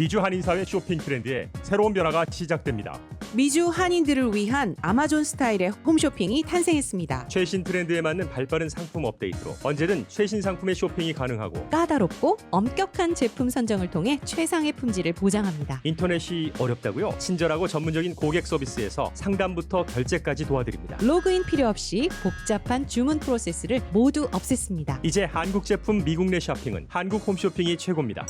미주 한인사회 쇼핑 트렌드에 새로운 변화가 시작됩니다. 미주 한인들을 위한 아마존 스타일의 홈쇼핑이 탄생했습니다. 최신 트렌드에 맞는 발빠른 상품 업데이트로 언제든 최신 상품의 쇼핑이 가능하고 까다롭고 엄격한 제품 선정을 통해 최상의 품질을 보장합니다. 인터넷이 어렵다고요? 친절하고 전문적인 고객 서비스에서 상담부터 결제까지 도와드립니다. 로그인 필요 없이 복잡한 주문 프로세스를 모두 없앴습니다. 이제 한국 제품 미국 내 쇼핑은 한국 홈쇼핑이 최고입니다.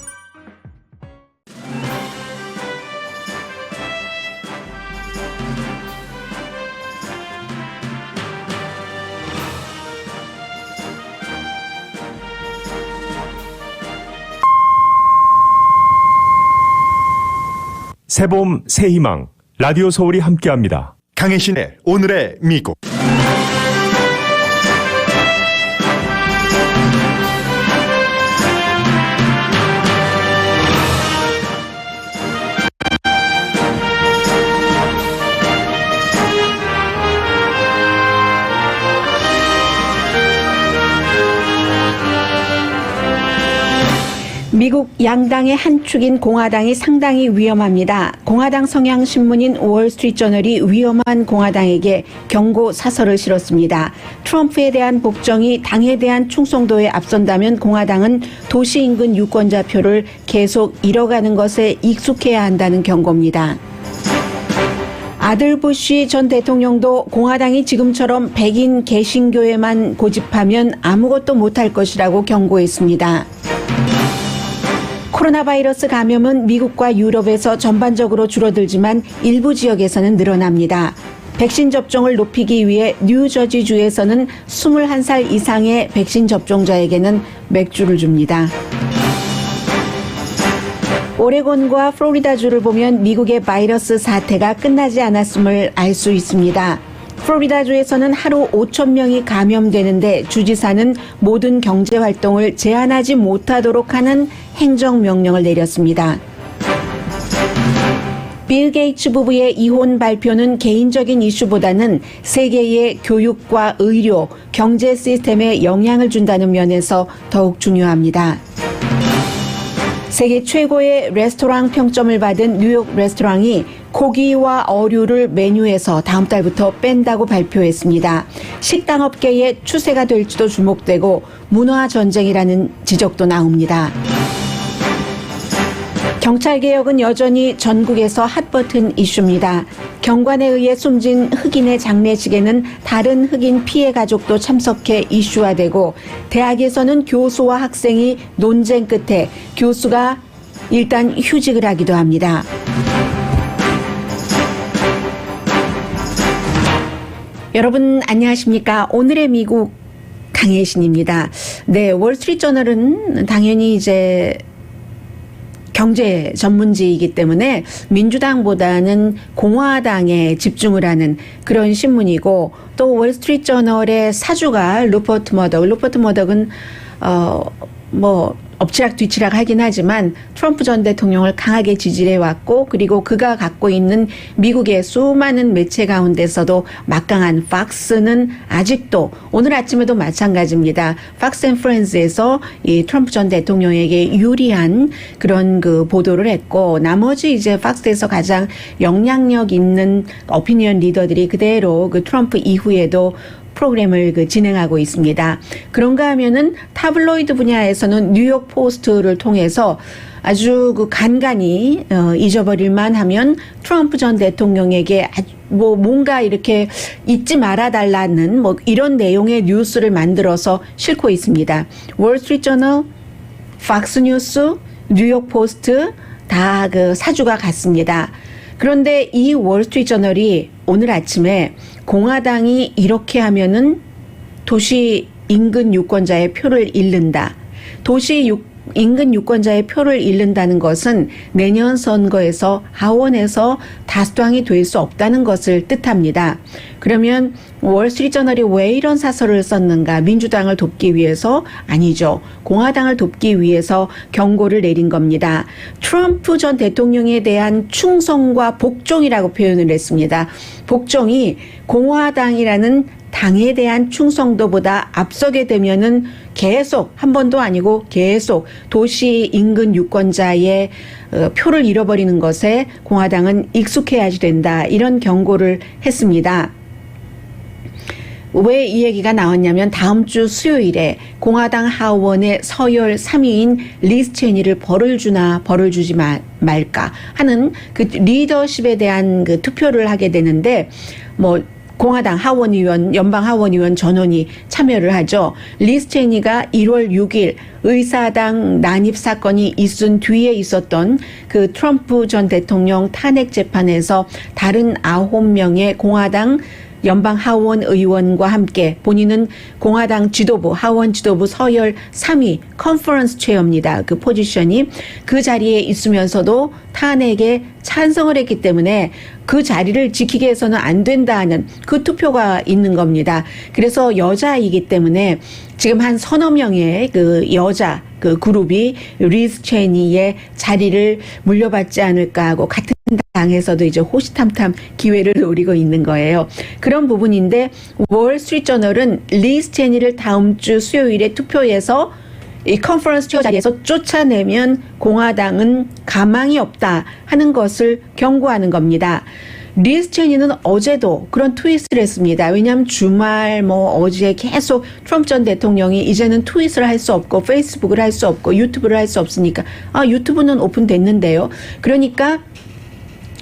새봄 새희망 라디오 서울이 함께합니다. 강혜신의 오늘의 미국. 미국 양당의 한 축인 공화당이 상당히 위험합니다. 공화당 성향 신문인 월스트리트저널이 위험한 공화당에게 경고 사설을 실었습니다. 트럼프에 대한 복종이 당에 대한 충성도에 앞선다면 공화당은 도시 인근 유권자 표를 계속 잃어가는 것에 익숙해야 한다는 경고입니다. 아들 부시 전 대통령도 공화당이 지금처럼 백인 개신교에만 고집하면 아무것도 못할 것이라고 경고했습니다. 코로나 바이러스 감염은 미국과 유럽에서 전반적으로 줄어들지만 일부 지역에서는 늘어납니다. 백신 접종을 높이기 위해 뉴저지주에서는 21살 이상의 백신 접종자에게는 맥주를 줍니다. 오레곤과 플로리다주를 보면 미국의 바이러스 사태가 끝나지 않았음을 알 수 있습니다. 플로리다주에서는 하루 5,000명이 감염되는데 주지사는 모든 경제활동을 제한하지 못하도록 하는 행정명령을 내렸습니다. 빌 게이츠 부부의 이혼 발표는 개인적인 이슈보다는 세계의 교육과 의료, 경제 시스템에 영향을 준다는 면에서 더욱 중요합니다. 세계 최고의 레스토랑 평점을 받은 뉴욕 레스토랑이 고기와 어류를 메뉴에서 다음 달부터 뺀다고 발표했습니다. 식당업계의 추세가 될지도 주목되고 문화 전쟁이라는 지적도 나옵니다. 경찰개혁은 여전히 전국에서 핫버튼 이슈입니다. 경관에 의해 숨진 흑인의 장례식에는 다른 흑인 피해 가족도 참석해 이슈화되고 대학에서는 교수와 학생이 논쟁 끝에 교수가 일단 휴직을 하기도 합니다. 여러분 안녕하십니까? 오늘의 미국 강혜신입니다. 네, 월스트리트저널은 당연히 이제 경제 전문지이기 때문에 민주당보다는 공화당에 집중을 하는 그런 신문이고 또 월스트리트저널의 사주가 루퍼트 머덕은 엎치락뒤치락 하긴 하지만 트럼프 전 대통령을 강하게 지지해 왔고 그리고 그가 갖고 있는 미국의 수많은 매체 가운데서도 막강한 팍스는 아직도 오늘 아침에도 마찬가지입니다. 팍스 앤 프렌즈에서 이 트럼프 전 대통령에게 유리한 그런 그 보도를 했고 나머지 이제 팍스에서 가장 영향력 있는 오피니언 리더들이 그대로 그 트럼프 이후에도 프로그램을 진행하고 있습니다. 그런가 하면은 타블로이드 분야에서는 뉴욕 포스트를 통해서 아주 간간히 잊어버릴만 하면 트럼프 전 대통령에게 뭔가 이렇게 잊지 말아달라는 이런 내용의 뉴스를 만들어서 싣고 있습니다. 월스트리트저널, 팍스뉴스, 뉴욕 포스트 다 사주가 같습니다. 그런데 이 월스트리트저널이 오늘 아침에 공화당이 이렇게 하면은 도시 인근 유권자의 표를 잃는다. 도시 인근 유권자의 표를 잃는다는 것은 내년 선거에서 하원에서 다수당이 될 수 없다는 것을 뜻합니다. 그러면 월스트리트저널이 왜 이런 사설을 썼는가? 민주당을 돕기 위해서? 아니죠. 공화당을 돕기 위해서 경고를 내린 겁니다. 트럼프 전 대통령에 대한 충성과 복종이라고 표현을 했습니다. 복종이 공화당이라는 당에 대한 충성도보다 앞서게 되면은 계속 한 번도 아니고 계속 도시 인근 유권자의 표를 잃어버리는 것에 공화당은 익숙해야지 된다. 이런 경고를 했습니다. 왜 이 얘기가 나왔냐면 다음 주 수요일에 공화당 하원의 서열 3위인 리즈 체니를 벌을 주나 벌을 주지 말까 하는 그 리더십에 대한 그 투표를 하게 되는데 뭐 공화당 하원의원, 연방 하원의원 전원이 참여를 하죠. 리즈 체니가 1월 6일 의사당 난입 사건이 있은 뒤에 있었던 그 트럼프 전 대통령 탄핵 재판에서 다른 9명의 공화당 연방 하원 의원과 함께 본인은 공화당 지도부, 하원 지도부 서열 3위 컨퍼런스 체어입니다. 그 포지션이 그 자리에 있으면서도 탄핵에 찬성을 했기 때문에 그 자리를 지키게 해서는 안 된다는 그 투표가 있는 겁니다. 그래서 여자이기 때문에 지금 한 서너 명의 그 여자 그 그룹이 리즈 체니의 자리를 물려받지 않을까 하고 같은 당에서도 이제 호시탐탐 기회를 노리고 있는 거예요. 그런 부분인데 월스트리트저널은 리즈 체니를 다음 주 수요일에 투표에서 이 컨퍼런스 체어 자리에서 쫓아내면 공화당은 가망이 없다 하는 것을 경고하는 겁니다. 리즈 체니는 어제도 그런 트윗을 했습니다. 왜냐하면 주말 어제 계속 트럼프 전 대통령이 이제는 트윗을 할 수 없고 페이스북을 할 수 없고 유튜브를 할 수 없으니까 유튜브는 오픈됐는데요. 그러니까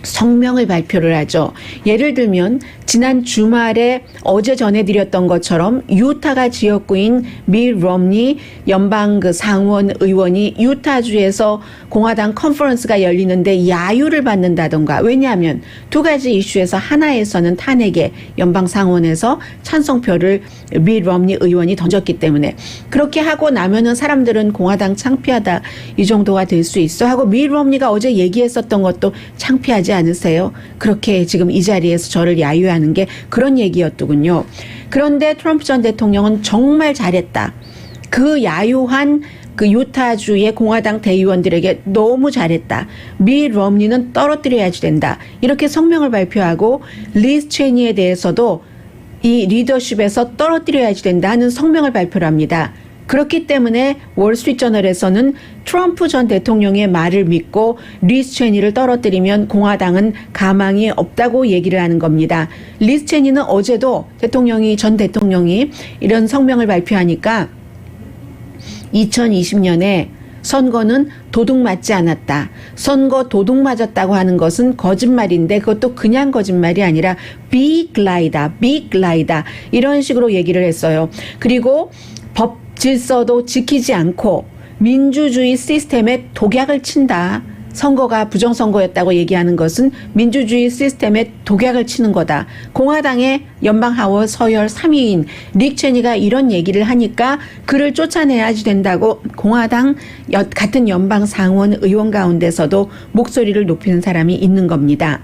성명을 발표를 하죠. 예를 들면 지난 주말에 어제 전해드렸던 것처럼 유타가 지역구인 미 럼니 연방 그 상원 의원이 유타주에서 공화당 컨퍼런스가 열리는데 야유를 받는다던가. 왜냐하면 두 가지 이슈에서 하나에서는 탄핵에 연방 상원에서 찬성표를 미 럼니 의원이 던졌기 때문에 그렇게 하고 나면은 사람들은 공화당 창피하다 이 정도가 될 수 있어 하고 미 럼니가 어제 얘기했었던 것도 창피하지 않으세요? 그렇게 지금 이 자리에서 저를 야유하는 게 그런 얘기였더군요. 그런데 트럼프 전 대통령은 정말 잘했다. 그 야유한 그 유타주의 공화당 대의원들에게 너무 잘했다. 미 럼니는 떨어뜨려야지 된다. 이렇게 성명을 발표하고 리즈 체니에 대해서도 이 리더십에서 떨어뜨려야지 된다 하는 성명을 발표를 합니다. 그렇기 때문에 월스트리트저널에서는 트럼프 전 대통령의 말을 믿고 리즈 체니를 떨어뜨리면 공화당은 가망이 없다고 얘기를 하는 겁니다. 리즈 체니는 어제도 전 대통령이 이런 성명을 발표하니까 2020년에 선거는 도둑 맞지 않았다. 선거 도둑 맞았다고 하는 것은 거짓말인데 그것도 그냥 거짓말이 아니라 빅 라이다. 이런 식으로 얘기를 했어요. 그리고 법 질서도 지키지 않고 민주주의 시스템에 독약을 친다. 선거가 부정선거였다고 얘기하는 것은 민주주의 시스템에 독약을 치는 거다. 공화당의 연방하원 서열 3위인 리즈 체니가 이런 얘기를 하니까 그를 쫓아내야지 된다고 공화당 같은 연방 상원 의원 가운데서도 목소리를 높이는 사람이 있는 겁니다.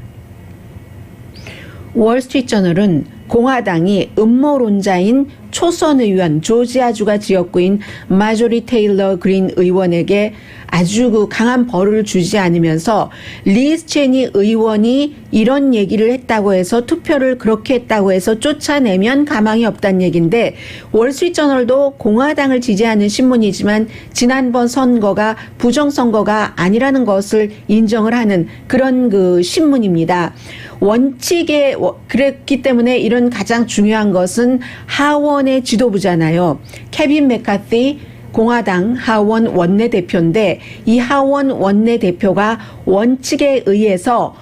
월스트리트저널은 공화당이 음모론자인 초선 의원 조지아주가 지역구인 마조리 테일러 그린 의원에게 아주 그 강한 벌을 주지 않으면서 리즈 체니 의원이 이런 얘기를 했다고 해서 투표를 그렇게 했다고 해서 쫓아내면 가망이 없다는 얘기인데 월스트리트저널도 공화당을 지지하는 신문이지만 지난번 선거가 부정선거가 아니라는 것을 인정을 하는 그런 그 신문입니다. 원칙에 그랬기 때문에 이런 가장 중요한 것은 하원의 지도부잖아요. 케빈 메카티 공화당 하원 원내대표인데 이 하원 원내대표가 원칙에 의해서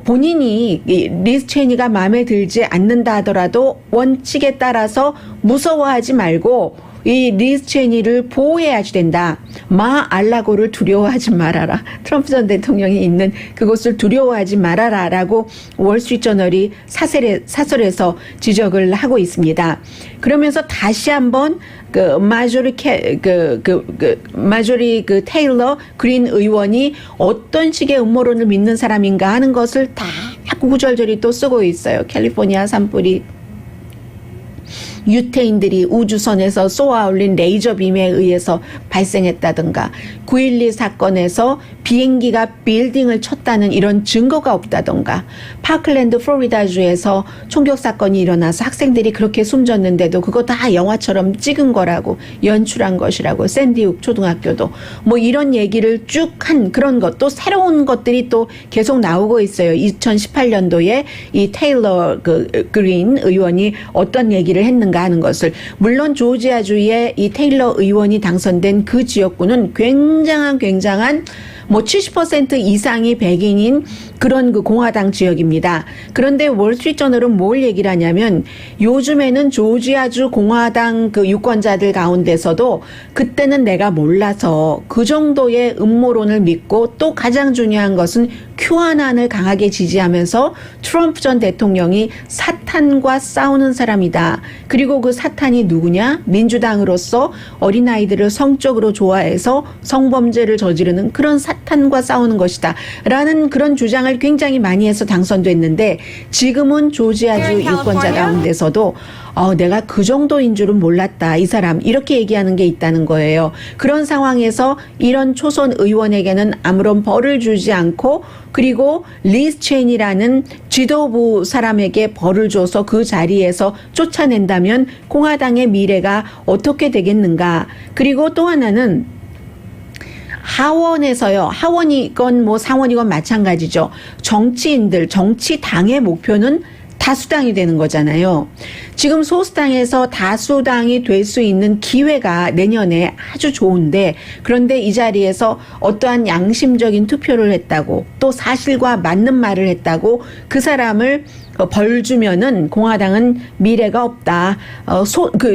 본인이 리즈 체니가 마음에 들지 않는다 하더라도 원칙에 따라서 무서워하지 말고 이 리즈 체니를 보호해야지 된다. 마알라고를 두려워하지 말아라. 트럼프 전 대통령이 있는 그곳을 두려워하지 말아라 라고 월스트리트저널이 사설에서 지적을 하고 있습니다. 그러면서 다시 한번 마조리 테일러 그린 의원이 어떤 식의 음모론을 믿는 사람인가 하는 것을 다 구구절절히 또 쓰고 있어요. 캘리포니아 산불이 유태인들이 우주선에서 쏘아올린 레이저빔에 의해서 발생했다든가 9.12 사건에서 비행기가 빌딩을 쳤다는 이런 증거가 없다든가 파클랜드 플로리다주에서 총격 사건이 일어나서 학생들이 그렇게 숨졌는데도 그거 다 영화처럼 찍은 거라고 연출한 것이라고 샌디욱 초등학교도 뭐 이런 얘기를 쭉 한 그런 것도 새로운 것들이 또 계속 나오고 있어요. 2018년도에 이 테일러 그린 의원이 어떤 얘기를 했는가 하는 것을 물론 조지아주의 이 테일러 의원이 당선된 그 지역구는 굉장한 뭐 70% 이상이 백인인 그런 그 공화당 지역입니다. 그런데 월스트리트저널은 뭘 얘기를 하냐면 요즘에는 조지아주 공화당 그 유권자들 가운데서도 그때는 내가 몰라서 그 정도의 음모론을 믿고 또 가장 중요한 것은 QAnon을 강하게 지지하면서 트럼프 전 대통령이 사탄과 싸우는 사람이다. 그리고 그 사탄이 누구냐? 민주당으로서 어린아이들을 성적으로 좋아해서 성범죄를 저지르는 그런 사탄과 싸우는 것이다. 라는 그런 주장을 굉장히 많이 해서 당선됐는데 지금은 조지아주 유권자 가운데서도 내가 그 정도인 줄은 몰랐다. 이 사람 이렇게 얘기하는 게 있다는 거예요. 그런 상황에서 이런 초선 의원에게는 아무런 벌을 주지 않고 그리고 리즈 체인이라는 지도부 사람에게 벌을 줘서 그 자리에서 쫓아낸다면 공화당의 미래가 어떻게 되겠는가. 그리고 또 하나는 하원에서요. 하원이건 뭐 상원이건 마찬가지죠. 정치인들, 정치당의 목표는 다수당이 되는 거잖아요. 지금 소수당에서 다수당이 될 수 있는 기회가 내년에 아주 좋은데 그런데 이 자리에서 어떠한 양심적인 투표를 했다고 또 사실과 맞는 말을 했다고 그 사람을 벌 주면은 공화당은 미래가 없다.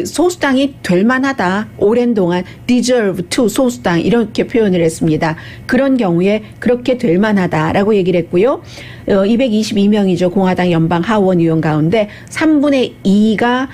소수당이 될 만하다. 오랜 동안 deserve to 소수당 이렇게 표현을 했습니다. 그런 경우에 그렇게 될 만하다라고 얘기를 했고요. 222명이죠. 공화당 연방 하원 의원 가운데 3분의 2가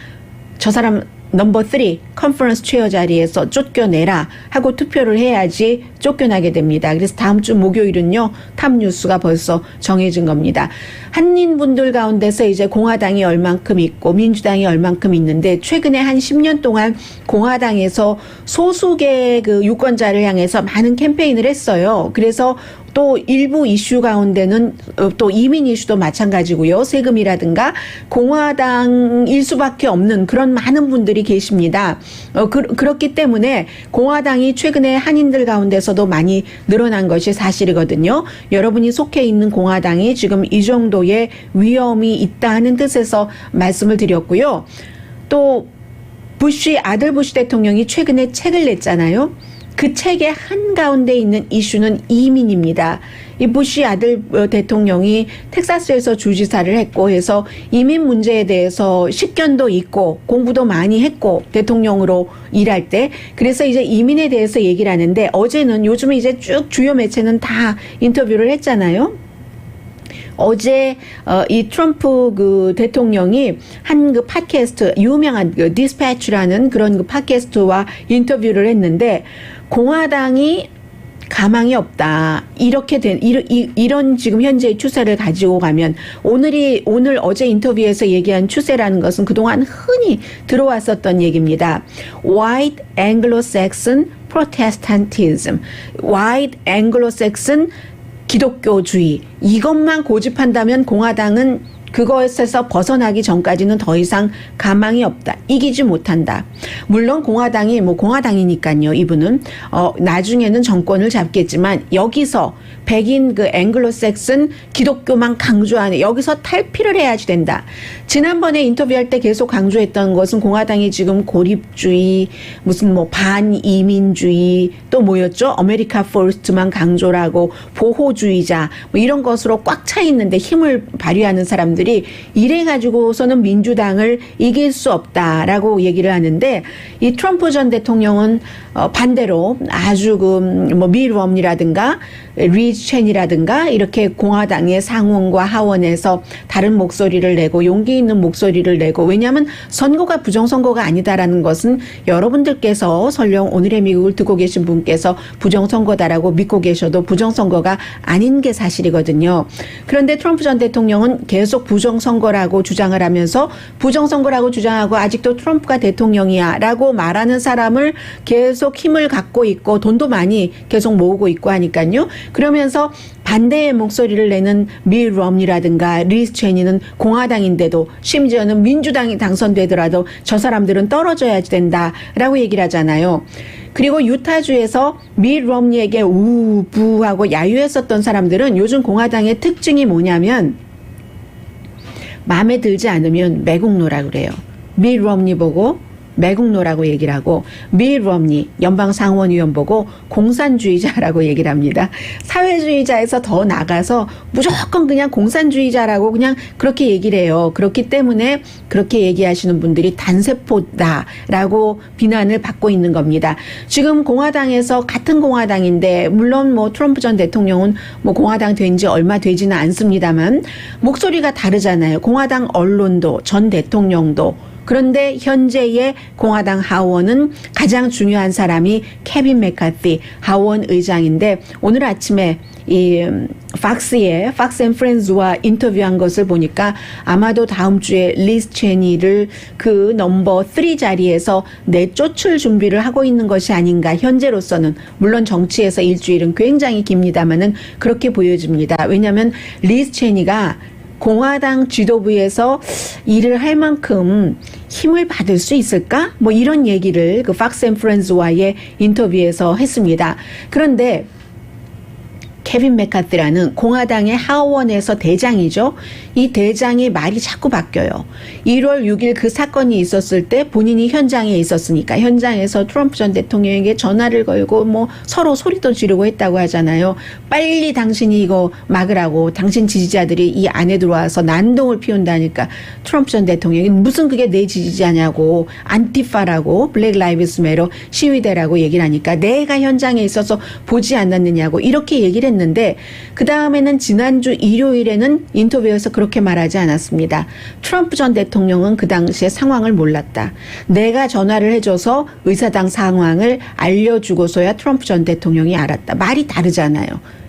저 사람 넘버 3 컨퍼런스 체어 자리에서 쫓겨내라 하고 투표를 해야지 쫓겨나게 됩니다. 그래서 다음 주 목요일은요. 탑뉴스가 벌써 정해진 겁니다. 한인분들 가운데서 이제 공화당이 얼만큼 있고 민주당이 얼만큼 있는데 최근에 한 10년 동안 공화당에서 소수계 그 유권자를 향해서 많은 캠페인을 했어요. 그래서 또 일부 이슈 가운데는 또 이민 이슈도 마찬가지고요. 세금이라든가 공화당일 수밖에 없는 그런 많은 분들이 계십니다. 그렇기 때문에 공화당이 최근에 한인들 가운데서도 많이 늘어난 것이 사실이거든요. 여러분이 속해 있는 공화당이 지금 이 정도의 위험이 있다는 뜻에서 말씀을 드렸고요. 또 아들 부시 대통령이 최근에 책을 냈잖아요. 그 책의 한가운데 있는 이슈는 이민입니다. 이 부시 아들 대통령이 텍사스에서 주지사를 했고 해서 이민 문제에 대해서 식견도 있고 공부도 많이 했고 대통령으로 일할 때 그래서 이제 이민에 대해서 얘기를 하는데 어제는 요즘에 이제 쭉 주요 매체는 다 인터뷰를 했잖아요. 어제 이 트럼프 그 대통령이 한 그 팟캐스트 유명한 그 디스패치라는 그런 그 팟캐스트와 인터뷰를 했는데 공화당이 가망이 없다. 이렇게 된 이런 지금 현재의 추세를 가지고 가면 오늘 어제 인터뷰에서 얘기한 추세라는 것은 그동안 흔히 들어왔었던 얘기입니다. White Anglo-Saxon Protestantism. White Anglo-Saxon 기독교주의. 이것만 고집한다면 공화당은 그것에서 벗어나기 전까지는 더 이상 가망이 없다. 이기지 못한다. 물론 공화당이 뭐 공화당이니까요. 이분은 나중에는 정권을 잡겠지만 여기서 백인 그 앵글로색슨 기독교만 강조하는 여기서 탈피를 해야지 된다. 지난번에 인터뷰할 때 계속 강조했던 것은 공화당이 지금 고립주의 무슨 뭐 반이민주의 또 뭐였죠? 아메리카 퍼스트만 강조를 하고 보호주의자 뭐 이런 것으로 꽉 차 있는데 힘을 발휘하는 사람들이 이래 가지고서는 민주당을 이길 수 없다라고 얘기를 하는데 이 트럼프 전 대통령은 반대로 아주 그 뭐 미러엄이라든가 리즈 첸이라든가 이렇게 공화당의 상원과 하원에서 다른 목소리를 내고 용기 있는 목소리를 내고, 왜냐하면 선거가 부정선거가 아니다라는 것은 여러분들께서 설령 오늘의 미국을 듣고 계신 분께서 부정선거다라고 믿고 계셔도 부정선거가 아닌 게 사실이거든요. 그런데 트럼프 전 대통령은 계속 부정선거라고 주장을 하면서 부정선거라고 주장하고 아직도 트럼프가 대통령이야 라고 말하는 사람을 계속 힘을 갖고 있고 돈도 많이 계속 모으고 있고 하니까요. 그러면서 반대의 목소리를 내는 미 럼니라든가 리즈 체니는 공화당인데도 심지어는 민주당이 당선되더라도 저 사람들은 떨어져야 된다라고 얘기를 하잖아요. 그리고 유타주에서 미 럼니에게 우부하고 야유했었던 사람들은 요즘 공화당의 특징이 뭐냐면 마음에 들지 않으면 매국노라고 그래요. 미 럼니 보고 매국노라고 얘기를 하고, 미 럼니 연방상원의원 보고 공산주의자라고 얘기를 합니다. 사회주의자에서 더 나가서 무조건 그냥 공산주의자라고 그냥 그렇게 얘기를 해요. 그렇기 때문에 그렇게 얘기하시는 분들이 단세포다라고 비난을 받고 있는 겁니다. 지금 공화당에서 같은 공화당인데, 물론 뭐 트럼프 전 대통령은 뭐 공화당 된 지 얼마 되지는 않습니다만 목소리가 다르잖아요. 공화당 언론도 전 대통령도. 그런데 현재의 공화당 하원은 가장 중요한 사람이 케빈 메카티 하원 의장인데, 오늘 아침에 이 팍스의 팍스 앤 프렌즈와 인터뷰한 것을 보니까 아마도 다음 주에 리즈 체니를 그 넘버 3 자리에서 내쫓을 준비를 하고 있는 것이 아닌가. 현재로서는 물론 정치에서 일주일은 굉장히 깁니다만은 그렇게 보여집니다. 왜냐하면 리즈 체니가 공화당 지도부에서 일을 할 만큼 힘을 받을 수 있을까? 뭐 이런 얘기를 그 팍스 앤 프렌즈와의 인터뷰에서 했습니다. 그런데 케빈 메카티라는 공화당의 하원에서 대장이죠. 이 대장의 말이 자꾸 바뀌어요. 1월 6일 그 사건이 있었을 때 본인이 현장에 있었으니까 현장에서 트럼프 전 대통령에게 전화를 걸고 뭐 서로 소리도 지르고 했다고 하잖아요. 빨리 당신이 이거 막으라고, 당신 지지자들이 이 안에 들어와서 난동을 피운다니까 트럼프 전 대통령이 무슨 그게 내 지지자냐고, 안티파라고, 블랙 라이브스 매터 시위대라고 얘기를 하니까 내가 현장에 있어서 보지 않았느냐고 이렇게 얘기를 했는데, 그 다음에는 지난주 일요일에는 인터뷰에서 그렇게 말하지 않았습니다. 트럼프 전 대통령은 그 당시에 상황을 몰랐다. 내가 전화를 해줘서 의사당 상황을 알려주고서야 트럼프 전 대통령이 알았다. 말이 다르잖아요.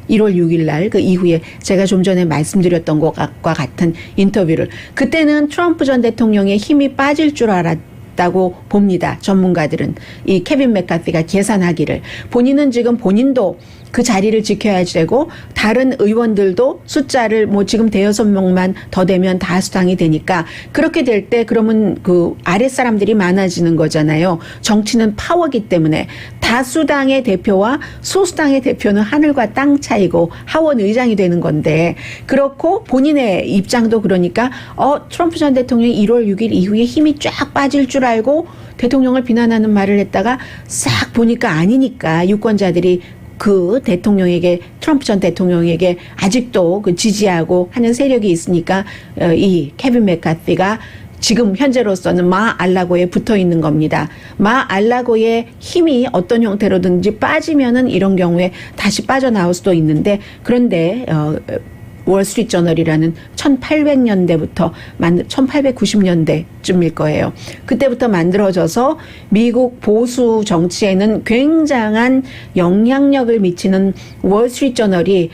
1월 6일 날 그 이후에 제가 좀 전에 말씀드렸던 것과 같은 인터뷰를, 그때는 트럼프 전 대통령의 힘이 빠질 줄 알았다고 봅니다. 전문가들은. 이 케빈 메카티가 계산하기를. 본인은 지금 본인도 그 자리를 지켜야 되고 다른 의원들도 숫자를 뭐 지금 5명만 더 되면 다수당이 되니까, 그렇게 될 때 그러면 그 아랫사람들이 많아지는 거잖아요. 정치는 파워기 때문에 다수당의 대표와 소수당의 대표는 하늘과 땅 차이고 하원 의장이 되는 건데, 그렇고 본인의 입장도 그러니까 트럼프 전 대통령이 1월 6일 이후에 힘이 쫙 빠질 줄 알고 대통령을 비난하는 말을 했다가 싹 보니까 아니니까 유권자들이 그 대통령에게, 트럼프 전 대통령에게 아직도 그 지지하고 하는 세력이 있으니까 이 케빈 메카티가 지금 현재로서는 마 알라고에 붙어 있는 겁니다. 마 알라고의 힘이 어떤 형태로든지 빠지면은 이런 경우에 다시 빠져나올 수도 있는데, 그런데 월스트리트 저널이라는 1800년대부터 1890년대쯤일 거예요. 그때부터 만들어져서 미국 보수 정치에는 굉장한 영향력을 미치는 월스트리트 저널이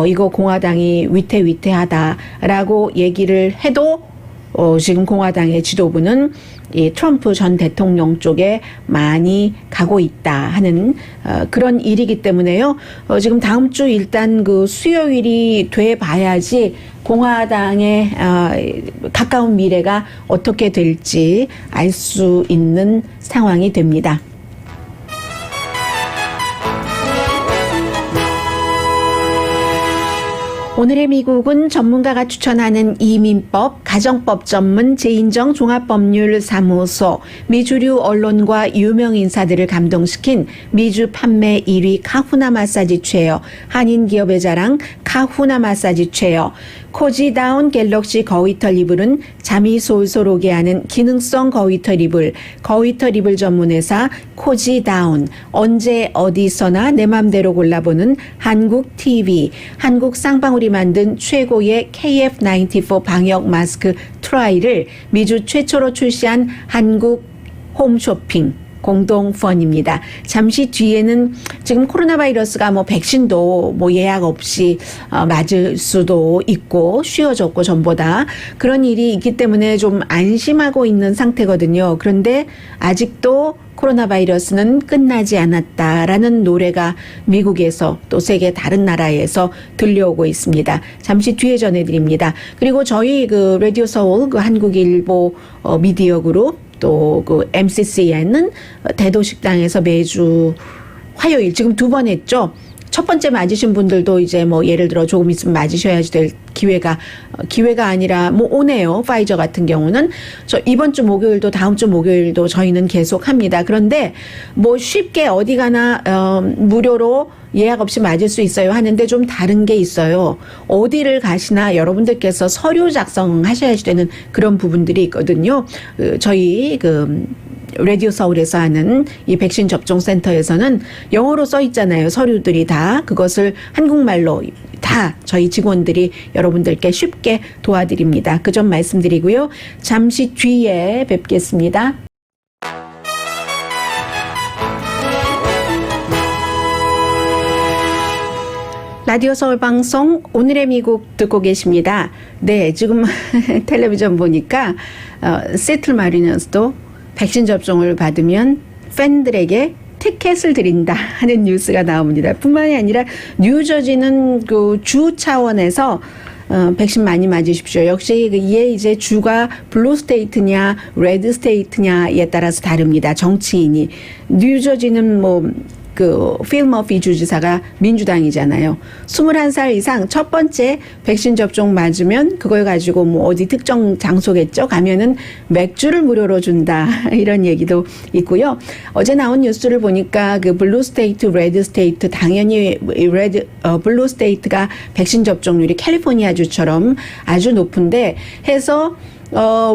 이거 공화당이 위태위태하다라고 얘기를 해도 지금 공화당의 지도부는 이 트럼프 전 대통령 쪽에 많이 가고 있다 하는 그런 일이기 때문에요. 지금 다음 주 일단 그 수요일이 돼 봐야지 공화당의 가까운 미래가 어떻게 될지 알 수 있는 상황이 됩니다. 오늘의 미국은 전문가가 추천하는 이민법, 가정법 전문 재인정 종합법률사무소, 미주류 언론과 유명 인사들을 감동시킨 미주 판매 1위 카후나 마사지 체어, 한인 기업의 자랑 카후나 마사지 체어, 코지다운 갤럭시 거위털 이불은 잠이 솔솔 오게 하는 기능성 거위털 이불, 거위털 이불 전문회사 코지다운, 언제 어디서나 내 맘대로 골라보는 한국 TV, 한국 쌍방울이 만든 최고의 KF94 방역 마스크 트라이를 미주 최초로 출시한 한국 홈쇼핑 공동 펀입니다. 잠시 뒤에는 지금 코로나 바이러스가 백신도 예약 없이 맞을 수도 있고 쉬워졌고 전보다 그런 일이 있기 때문에 좀 안심하고 있는 상태거든요. 그런데 아직도 코로나 바이러스는 끝나지 않았다라는 노래가 미국에서 또 세계 다른 나라에서 들려오고 있습니다. 잠시 뒤에 전해드립니다. 그리고 저희 라디오 서울 한국일보 미디어 그룹 또 MCCN은 대도식당에서 매주 화요일 지금 2번 했죠. 첫 번째 맞으신 분들도 이제 예를 들어 조금 있으면 맞으셔야지 될 기회가 아니라 오네요. 파이저 같은 경우는 이번 주 목요일도 다음 주 목요일도 저희는 계속 합니다. 그런데 쉽게 어디 가나 무료로 예약 없이 맞을 수 있어요 하는데 좀 다른 게 있어요. 어디를 가시나 여러분들께서 서류 작성하셔야지 되는 그런 부분들이 있거든요. 저희 라디오 서울에서 하는 이 백신 접종 센터에서는 영어로 써 있잖아요. 서류들이 다 그것을 한국말로 다 저희 직원들이 여러분들께 쉽게 도와드립니다. 그 점 말씀드리고요. 잠시 뒤에 뵙겠습니다. 라디오 서울 방송 오늘의 미국 듣고 계십니다. 네, 지금 텔레비전 보니까 세틀 마리너스도 백신 접종을 받으면 팬들에게 티켓을 드린다 하는 뉴스가 나옵니다. 뿐만이 아니라 뉴저지는 주 차원에서 백신 많이 맞으십시오. 역시 이게 이제 주가 블루 스테이트냐 레드 스테이트냐에 따라서 다릅니다. 정치인이 뉴저지는 필 머피 주지사가 민주당이잖아요. 21살 이상 첫 번째 백신 접종 맞으면 그걸 가지고 어디 특정 장소겠죠. 가면은 맥주를 무료로 준다. 이런 얘기도 있고요. 어제 나온 뉴스를 보니까 블루 스테이트, 레드 스테이트 당연히 블루 스테이트가 백신 접종률이 캘리포니아주처럼 아주 높은데 해서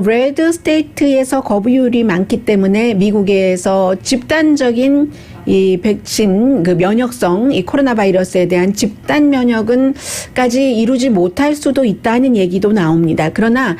레드 스테이트에서 거부율이 많기 때문에 미국에서 집단적인 이 백신 면역성 이 코로나 바이러스에 대한 집단 면역은까지 이루지 못할 수도 있다는 얘기도 나옵니다. 그러나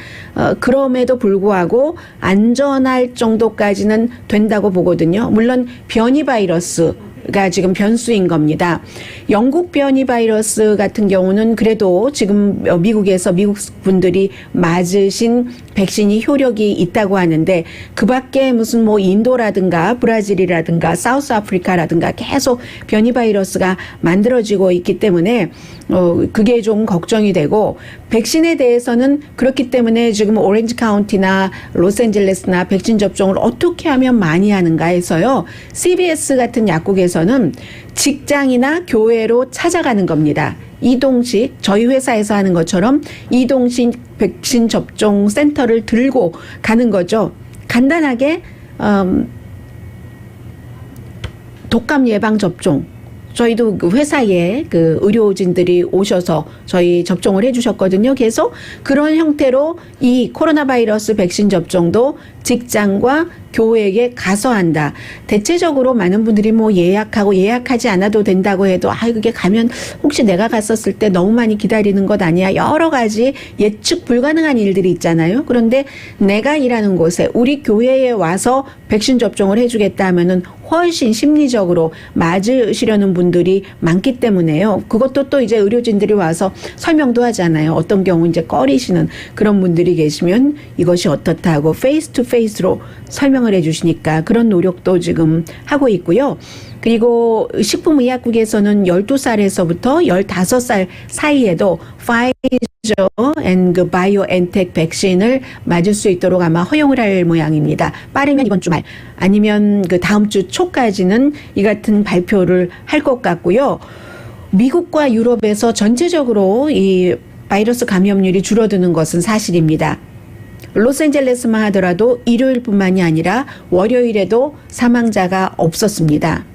그럼에도 불구하고 안전할 정도까지는 된다고 보거든요. 물론 변이 바이러스가 지금 변수인 겁니다. 영국 변이 바이러스 같은 경우는 그래도 지금 미국에서 미국 분들이 맞으신 백신이 효력이 있다고 하는데 그 밖에 무슨 인도라든가 브라질이라든가 사우스 아프리카라든가 계속 변이 바이러스가 만들어지고 있기 때문에 그게 좀 걱정이 되고 백신에 대해서는 그렇기 때문에 지금 오렌지 카운티나 로스앤젤레스나 백신 접종을 어떻게 하면 많이 하는가 해서요. CBS 같은 약국에서는 직장이나 교회로 찾아가는 겁니다. 이동식 저희 회사에서 하는 것처럼 이동식 백신 접종 센터를 들고 가는 거죠. 간단하게 독감 예방 접종 저희도 회사에 의료진들이 오셔서 저희 접종을 해주셨거든요. 계속 그런 형태로 이 코로나 바이러스 백신 접종도 직장과 교회에 가서 한다. 대체적으로 많은 분들이 예약하고 예약하지 않아도 된다고 해도 그게 가면 혹시 내가 갔었을 때 너무 많이 기다리는 것 아니야. 여러 가지 예측 불가능한 일들이 있잖아요. 그런데 내가 일하는 곳에 우리 교회에 와서 백신 접종을 해주겠다 하면은 훨씬 심리적으로 맞으시려는 분들이 많기 때문에요. 그것도 또 이제 의료진들이 와서 설명도 하잖아요. 어떤 경우 이제 꺼리시는 그런 분들이 계시면 이것이 어떻다 하고 페이스 투 페이스로 설명을 해주시니까 그런 노력도 지금 하고 있고요. 그리고 식품의약국에서는 12살에서부터 15살 사이에도 파이저 앤 바이오엔텍 백신을 맞을 수 있도록 아마 허용을 할 모양입니다. 빠르면 이번 주말 아니면 다음 주 초까지는 이 같은 발표를 할 것 같고요. 미국과 유럽에서 전체적으로 이 바이러스 감염률이 줄어드는 것은 사실입니다. 로스앤젤레스만 하더라도 일요일뿐만이 아니라 월요일에도 사망자가 없었습니다.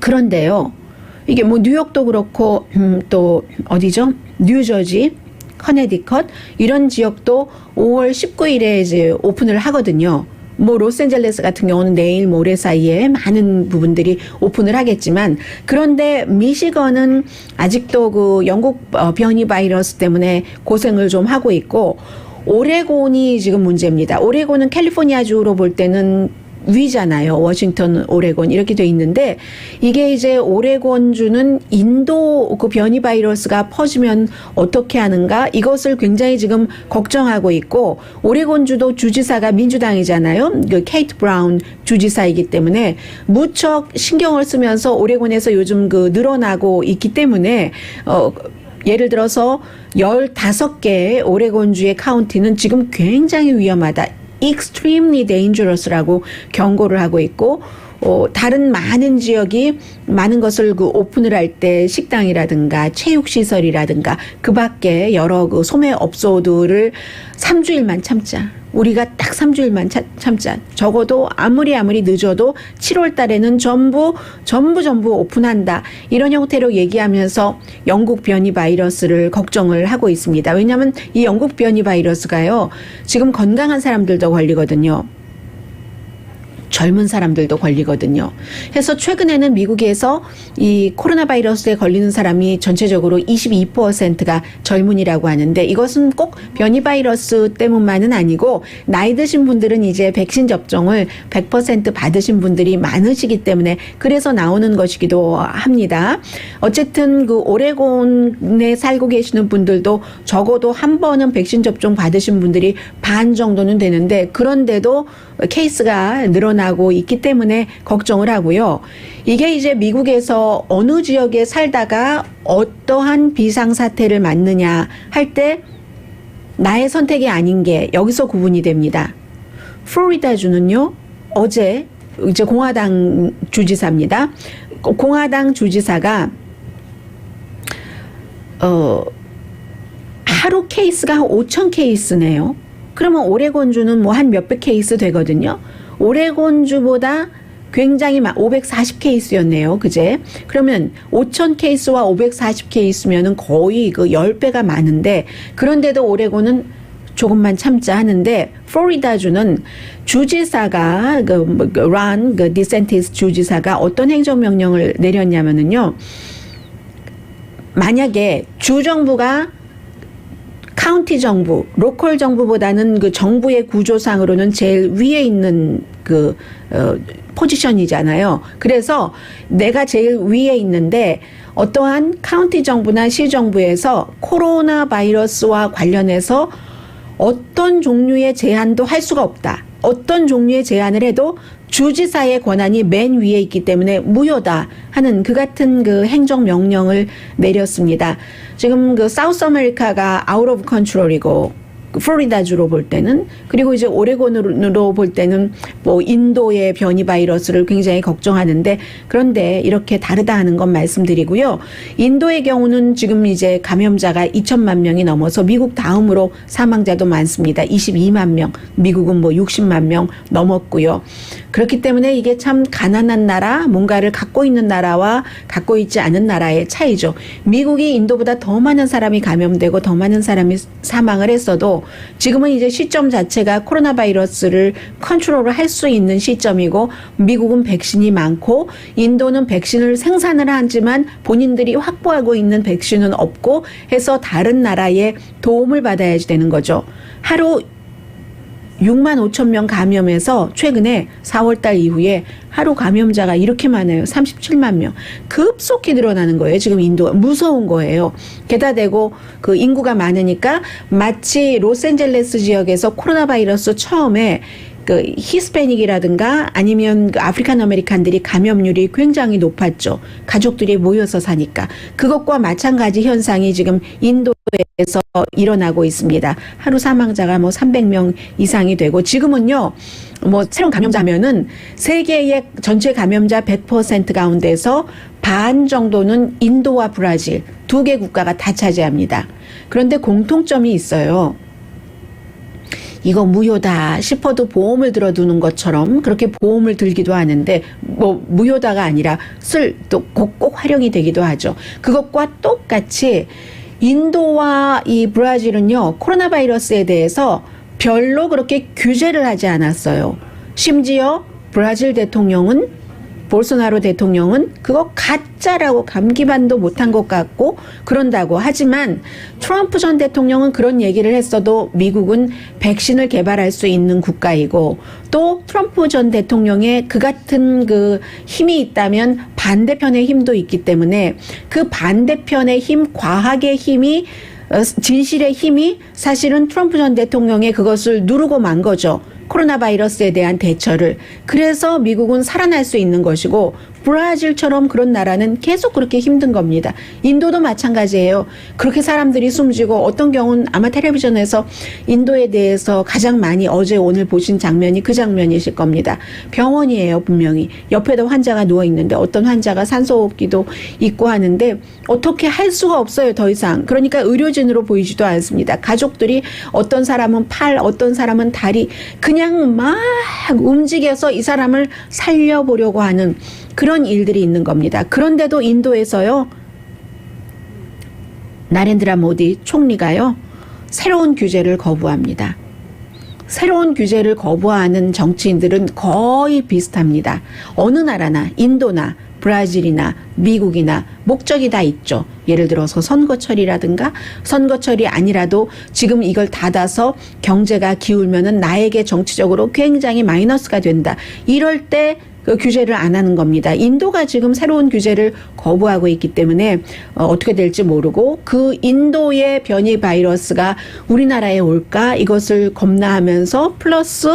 그런데요, 이게 뭐 뉴욕도 그렇고 또 어디죠? 뉴저지, 커네디컷 이런 지역도 5월 19일에 이제 오픈을 하거든요. 뭐 로스앤젤레스 같은 경우는 내일 모레 사이에 많은 부분들이 오픈을 하겠지만, 그런데 미시건은 아직도 그 영국 변이 바이러스 때문에 고생을 좀 하고 있고, 오레곤이 지금 문제입니다. 오레곤은 캘리포니아주로 볼 때는 위잖아요. 워싱턴, 오레곤 이렇게 돼 있는데, 이게 이제 오레곤주는 인도 그 변이 바이러스가 퍼지면 어떻게 하는가, 이것을 굉장히 지금 걱정하고 있고, 오레곤주도 주지사가 민주당이잖아요. 그 케이트 브라운 주지사이기 때문에 무척 신경을 쓰면서 오레곤에서 요즘 그 늘어나고 있기 때문에 예를 들어서 15개의 오레곤주의 카운티는 지금 굉장히 위험하다, extremely dangerous라고 경고를 하고 있고, 다른 많은 지역이 많은 것을 그 오픈을 할 때 식당이라든가 체육시설이라든가 그 밖에 여러 그 소매업소들을 3주일만 참자. 우리가 딱 3주일만 참자. 적어도 아무리 늦어도 7월 달에는 전부 오픈한다. 이런 형태로 얘기하면서 영국 변이 바이러스를 걱정을 하고 있습니다. 왜냐하면 이 영국 변이 바이러스가요, 지금 건강한 사람들도 걸리거든요. 젊은 사람들도 걸리거든요. 그래서 최근에는 미국에서 이 코로나 바이러스에 걸리는 사람이 전체적으로 22%가 젊은이라고 하는데, 이것은 꼭 변이 바이러스 때문만은 아니고 나이 드신 분들은 이제 백신 접종을 100% 받으신 분들이 많으시기 때문에 그래서 나오는 것이기도 합니다. 어쨌든 그 오레곤에 살고 계시는 분들도 적어도 한 번은 백신 접종 받으신 분들이 반 정도는 되는데, 그런데도 케이스가 늘어나고 있기 때문에 걱정을 하고요. 이게 이제 미국에서 어느 지역에 살다가 어떠한 비상사태를 맞느냐 할 때 나의 선택이 아닌 게 여기서 구분이 됩니다. 플로리다주는요, 어제 이제 공화당 주지사입니다. 공화당 주지사가 하루 케이스가 한 5,000 케이스네요. 그러면 오레곤주는 뭐 한 몇백 케이스 되거든요. 오레곤주보다 굉장히 540 케이스였네요. 그제? 그러면 5,000 케이스와 540 케이스면은 거의 그 10배가 많은데, 그런데도 오레곤은 조금만 참자 하는데, 플로리다주는 주지사가 론 디센티스 주지사가 어떤 행정명령을 내렸냐면은요, 만약에 주정부가 카운티 정부, 로컬 정부보다는 그 정부의 구조상으로는 제일 위에 있는 그 포지션이잖아요. 그래서 내가 제일 위에 있는데 어떠한 카운티 정부나 시 정부에서 코로나 바이러스와 관련해서 어떤 종류의 제한도 할 수가 없다. 어떤 종류의 제한을 해도 주지사의 권한이 맨 위에 있기 때문에 무효다 하는 그 같은 그 행정명령을 내렸습니다. 지금 그 사우스 아메리카가 아웃 오브 컨트롤이고, 플로리다주로 볼 때는, 그리고 이제 오레곤으로 볼 때는 뭐 인도의 변이 바이러스를 굉장히 걱정하는데, 그런데 이렇게 다르다 하는 건 말씀드리고요. 인도의 경우는 지금 이제 감염자가 2천만 명이 넘어서 미국 다음으로 사망자도 많습니다. 22만 명, 미국은 뭐 60만 명 넘었고요. 그렇기 때문에 이게 참 가난한 나라, 뭔가를 갖고 있는 나라와 갖고 있지 않은 나라의 차이죠. 미국이 인도보다 더 많은 사람이 감염되고 더 많은 사람이 사망을 했어도 지금은 이제 시점 자체가 코로나 바이러스를 컨트롤을 할 수 있는 시점이고, 미국은 백신이 많고 인도는 백신을 생산을 하지만 본인들이 확보하고 있는 백신은 없고 해서 다른 나라의 도움을 받아야지 되는 거죠. 하루 6만 5천 명 감염해서 최근에 4월 달 이후에 하루 감염자가 이렇게 많아요. 37만 명. 급속히 늘어나는 거예요. 지금 인도가 무서운 거예요. 게다 대고 그 인구가 많으니까 마치 로스앤젤레스 지역에서 코로나 바이러스 처음에 그 히스패닉이라든가 아니면 그 아프리칸 아메리칸들이 감염률이 굉장히 높았죠. 가족들이 모여서 사니까. 그것과 마찬가지 현상이 지금 인도에서 일어나고 있습니다. 하루 사망자가 뭐 300명 이상이 되고 지금은요. 뭐 새로운 감염자면은 세계의 전체 감염자 100% 가운데서 반 정도는 인도와 브라질 두 개 국가가 다 차지합니다. 그런데 공통점이 있어요. 이거 무효다 싶어도 보험을 들어두는 것처럼 그렇게 보험을 들기도 하는데 뭐 무효다가 아니라 또 꼭 활용이 되기도 하죠. 그것과 똑같이 인도와 이 브라질은요. 코로나 바이러스에 대해서 별로 그렇게 규제를 하지 않았어요. 심지어 브라질 대통령은 볼소나로 대통령은 그거 가짜라고 감기반도 못한 것 같고 그런다고 하지만 트럼프 전 대통령은 그런 얘기를 했어도 미국은 백신을 개발할 수 있는 국가이고 또 트럼프 전 대통령의 그 같은 그 힘이 있다면 반대편의 힘도 있기 때문에 그 반대편의 힘, 과학의 힘이 진실의 힘이 사실은 트럼프 전 대통령의 그것을 누르고 만 거죠. 코로나 바이러스에 대한 대처를. 그래서 미국은 살아날 수 있는 것이고 브라질처럼 그런 나라는 계속 그렇게 힘든 겁니다. 인도도 마찬가지예요. 그렇게 사람들이 숨지고 어떤 경우는 아마 텔레비전에서 인도에 대해서 가장 많이 어제 오늘 보신 장면이 그 장면이실 겁니다. 병원이에요 분명히. 옆에도 환자가 누워있는데 어떤 환자가 산소호흡기도 있고 하는데 어떻게 할 수가 없어요 더 이상. 그러니까 의료진으로 보이지도 않습니다. 가족들이 어떤 사람은 팔 어떤 사람은 다리 그냥 막 움직여서 이 사람을 살려보려고 하는 그런 일들이 있는 겁니다. 그런데도 인도에서요. 나렌드라 모디 총리가요. 새로운 규제를 거부합니다. 새로운 규제를 거부하는 정치인들은 거의 비슷합니다. 어느 나라나 인도나 브라질이나 미국이나 목적이 다 있죠. 예를 들어서 선거철이라든가 선거철이 아니라도 지금 이걸 닫아서 경제가 기울면은 나에게 정치적으로 굉장히 마이너스가 된다. 이럴 때 그 규제를 안 하는 겁니다. 인도가 지금 새로운 규제를 거부하고 있기 때문에 어떻게 될지 모르고 그 인도의 변이 바이러스가 우리나라에 올까 이것을 겁나하면서 플러스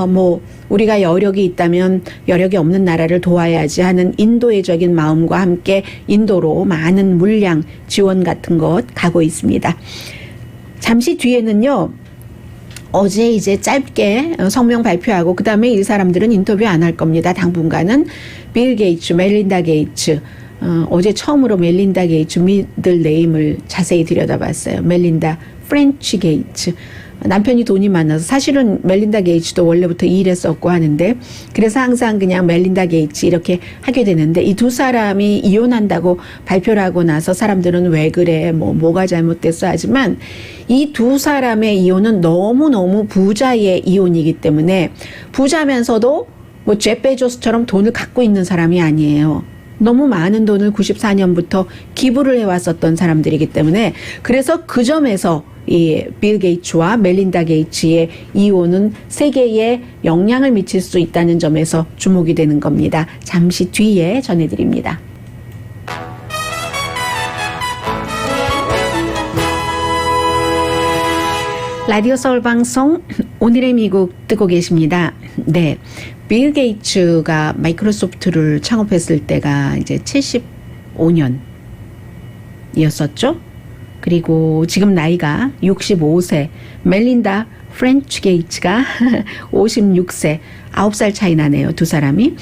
뭐 우리가 여력이 있다면 여력이 없는 나라를 도와야지 하는 인도의적인 마음과 함께 인도로 많은 물량 지원 같은 것 가고 있습니다. 잠시 뒤에는요. 어제 이제 짧게 성명 발표하고 그다음에 이 사람들은 인터뷰 안 할 겁니다. 당분간은 빌 게이츠, 멜린다 게이츠. 어제 처음으로 멜린다 게이츠 미들 네임을 자세히 들여다봤어요. 멜린다 프렌치 게이츠. 남편이 돈이 많아서 사실은 멜린다 게이츠도 원래부터 일했었고 하는데 그래서 항상 그냥 멜린다 게이츠 이렇게 하게 되는데 이 두 사람이 이혼한다고 발표를 하고 나서 사람들은 왜 그래 뭐가 잘못됐어 하지만 이 두 사람의 이혼은 너무너무 부자의 이혼이기 때문에 부자면서도 뭐 제프 베조스처럼 돈을 갖고 있는 사람이 아니에요. 너무 많은 돈을 94년부터 기부를 해왔었던 사람들이기 때문에 그래서 그 점에서 이 빌 게이츠와 멜린다 게이츠의 이혼은 세계에 영향을 미칠 수 있다는 점에서 주목이 되는 겁니다. 잠시 뒤에 전해드립니다. 라디오 서울 방송 오늘의 미국 듣고 계십니다. 네. 빌 게이츠가 마이크로소프트를 창업했을 때가 이제 75년이었었죠. 그리고 지금 나이가 65세, 멜린다 프렌치 게이츠가 56세, 9살 차이 나네요. 두 사람이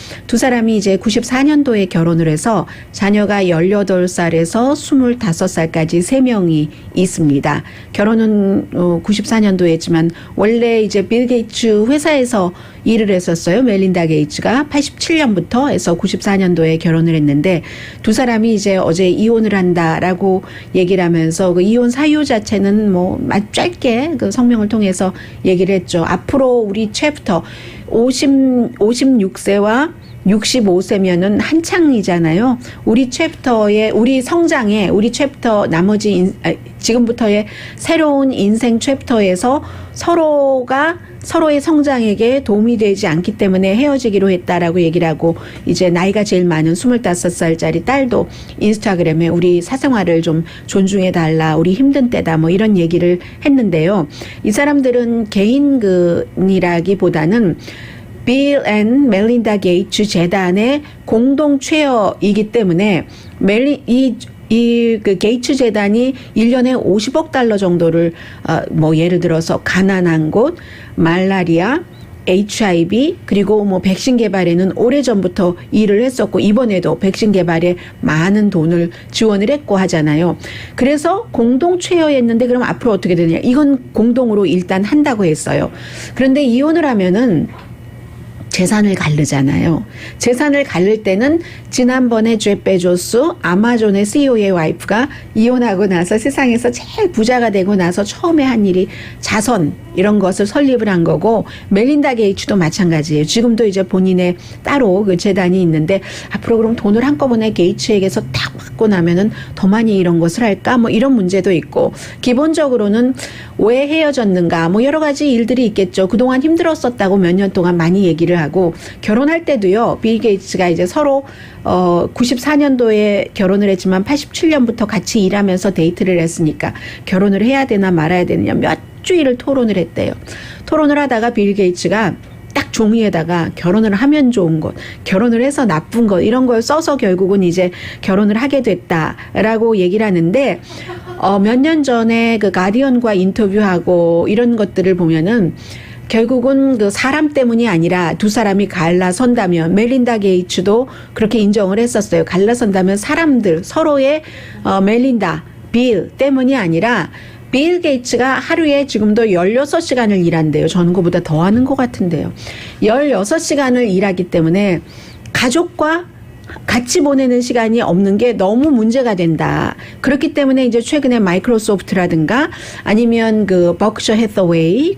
이제 94년도에 결혼을 해서 자녀가 18살에서 25살까지 3명이 있습니다. 결혼은 94년도에 했지만 원래 이제 빌 게이츠 회사에서 일을 했었어요. 멜린다 게이츠가 87년부터 해서 94년도에 결혼을 했는데 두 사람이 이제 어제 이혼을 한다라고 얘기를 하면서 그 이혼 사유 자체는 뭐 짧게 그 성명을 통해서 얘기를 했죠. 앞으로 우리 챕터 56세와 65세면은 한창이잖아요. 우리 챕터에, 우리 성장에, 우리 챕터 나머지 지금부터의 새로운 인생 챕터에서 서로의 성장에게 도움이 되지 않기 때문에 헤어지기로 했다라고 얘기를 하고, 이제 나이가 제일 많은 25살짜리 딸도 인스타그램에 우리 사생활을 좀 존중해 달라, 우리 힘든 때다, 뭐 이런 얘기를 했는데요. 이 사람들은 개인이라기보다는 빌 앤 멜린다 게이츠 재단의 공동 최어이기 때문에 그 게이츠 재단이 1년에 50억 달러 정도를 뭐 예를 들어서 가난한 곳, 말라리아, HIV 그리고 뭐 백신 개발에는 오래전부터 일을 했었고 이번에도 백신 개발에 많은 돈을 지원을 했고 하잖아요. 그래서 공동 최어였는데 그럼 앞으로 어떻게 되느냐. 이건 공동으로 일단 한다고 했어요. 그런데 이혼을 하면은 재산을 가르잖아요. 재산을 가를 때는 지난번에 제프 베조스 아마존의 CEO의 와이프가 이혼하고 나서 세상에서 제일 부자가 되고 나서 처음에 한 일이 자선 이런 것을 설립을 한 거고, 멜린다 게이츠도 마찬가지예요. 지금도 이제 본인의 따로 그 재단이 있는데 앞으로 그럼 돈을 한꺼번에 게이츠에게서 딱 받고 나면은 더 많이 이런 것을 할까? 뭐 이런 문제도 있고, 기본적으로는 왜 헤어졌는가? 뭐 여러 가지 일들이 있겠죠. 그동안 힘들었었다고 몇 년 동안 많이 얘기를 하고, 결혼할 때도요. 빌 게이츠가 이제 서로 94년도에 결혼을 했지만 87년부터 같이 일하면서 데이트를 했으니까 결혼을 해야 되나 말아야 되느냐 몇 주일을 토론을 했대요. 토론을 하다가 빌 게이츠가 딱 종이에다가 결혼을 하면 좋은 것, 결혼을 해서 나쁜 것 이런 걸 써서 결국은 이제 결혼을 하게 됐다라고 얘기를 하는데, 몇 년 전에 그 가디언과 인터뷰하고 이런 것들을 보면은 결국은 그 사람 때문이 아니라 두 사람이 갈라선다면, 멜린다 게이츠도 그렇게 인정을 했었어요. 갈라선다면 사람들 서로의 멜린다, 빌 때문이 아니라 빌 게이츠가 하루에 지금도 16시간을 일한대요. 저는 그보다 더 하는 것 같은데요. 16시간을 일하기 때문에 가족과 같이 보내는 시간이 없는 게 너무 문제가 된다. 그렇기 때문에 이제 최근에 마이크로소프트라든가 아니면 그 버크셔 해서웨이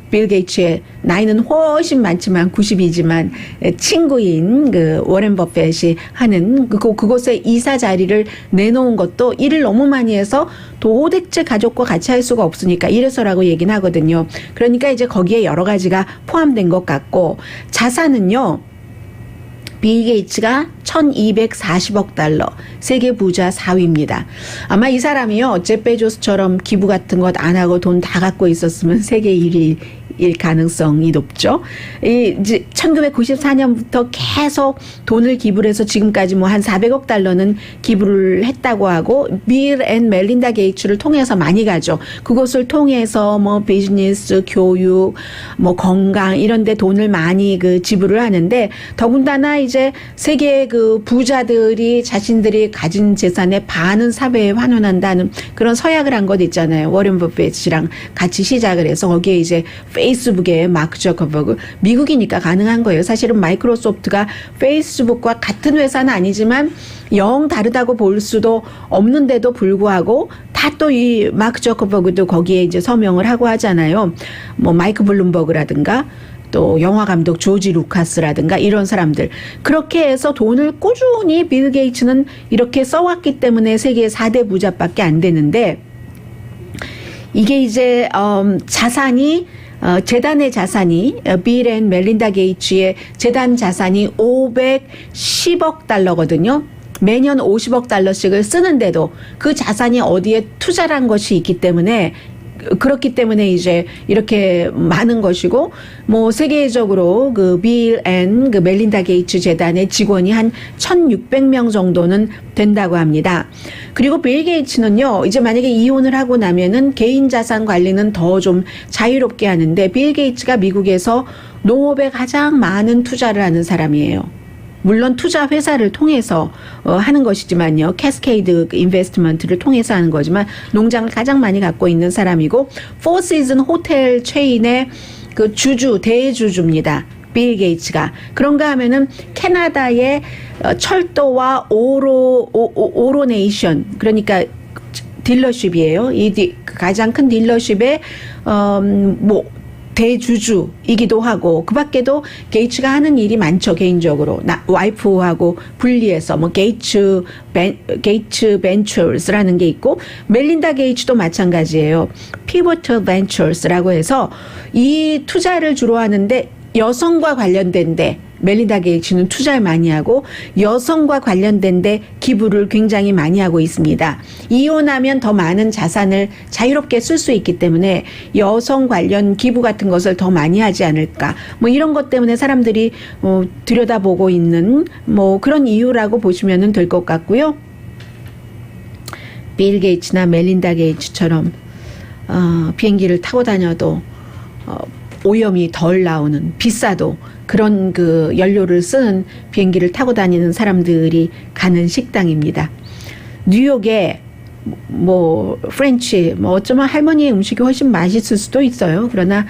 빌 게이츠의 나이는 훨씬 많지만 90이지만 친구인 그 워렌 버핏이 하는 그곳에 이사 자리를 내놓은 것도 일을 너무 많이 해서 도대체 가족과 같이 할 수가 없으니까 이래서라고 얘기는 하거든요. 그러니까 이제 거기에 여러 가지가 포함된 것 같고, 자산은요. 빌 게이츠가 1240억 달러, 세계 부자 4위입니다. 아마 이 사람이요, 제프 베조스처럼 기부 같은 것 안 하고 돈 다 갖고 있었으면 세계 1위일 가능성이 높죠. 이제 1994년부터 계속 돈을 기부를 해서 지금까지 뭐 한 400억 달러는 기부를 했다고 하고, 빌 앤 멜린다 게이츠를 통해서 많이 가죠. 그것을 통해서 뭐 비즈니스, 교육, 뭐 건강 이런 데 돈을 많이 그 지불을 하는데, 더군다나 이제 세계 그 부자들이 자신들이 가진 재산의 반은 사회에 환원한다는 그런 서약을 한 것 있잖아요. 워렌 버핏이랑 같이 시작을 해서 거기에 이제 페이스북의 마크 저커버그, 미국이니까 가능한 거예요. 사실은 마이크로소프트가 페이스북과 같은 회사는 아니지만 영 다르다고 볼 수도 없는데도 불구하고 다 또 이 마크 저커버그도 거기에 이제 서명을 하고 하잖아요. 뭐 마이크 블룸버그라든가 또 영화 감독 조지 루카스라든가 이런 사람들, 그렇게 해서 돈을 꾸준히 빌 게이츠는 이렇게 써왔기 때문에 세계 4대 부자밖에 안 되는데, 이게 이제 자산이 재단의 자산이 빌 앤 멜린다 게이츠의 재단 자산이 510억 달러거든요. 매년 50억 달러씩을 쓰는데도 그 자산이 어디에 투자한 것이 있기 때문에, 그렇기 때문에 이제 이렇게 많은 것이고, 뭐 세계적으로 그 빌 앤 그 멜린다 게이츠 재단의 직원이 한 1,600명 정도는 된다고 합니다. 그리고 빌 게이츠는요, 이제 만약에 이혼을 하고 나면은 개인 자산 관리는 더 좀 자유롭게 하는데, 빌 게이츠가 미국에서 농업에 가장 많은 투자를 하는 사람이에요. 물론 투자 회사를 통해서 하는 것이지만요. 캐스케이드 인베스트먼트를 통해서 하는 거지만 농장을 가장 많이 갖고 있는 사람이고, 포 시즌 호텔 체인의 그 대주주입니다. 빌 게이츠가. 그런가 하면은 캐나다의 철도와 오로네이션, 그러니까 딜러십이에요. 가장 큰 딜러십의 뭐 대주주이기도 하고 그 밖에도 게이츠가 하는 일이 많죠. 개인적으로 와이프하고 분리해서 뭐 게이츠 벤처스라는 게 있고 멜린다 게이츠도 마찬가지예요. 피보털 벤처스라고 해서 이 투자를 주로 하는데 여성과 관련된데 멜린다 게이츠는 투자를 많이 하고 여성과 관련된데 기부를 굉장히 많이 하고 있습니다. 이혼하면 더 많은 자산을 자유롭게 쓸 수 있기 때문에 여성 관련 기부 같은 것을 더 많이 하지 않을까. 뭐 이런 것 때문에 사람들이 들여다보고 있는 뭐 그런 이유라고 보시면 될 것 같고요. 빌 게이츠나 멜린다 게이츠처럼 비행기를 타고 다녀도 오염이 덜 나오는 비싸도 그런 그 연료를 쓰는 비행기를 타고 다니는 사람들이 가는 식당입니다. 뉴욕에 뭐 프렌치 뭐 어쩌면 할머니의 음식이 훨씬 맛있을 수도 있어요. 그러나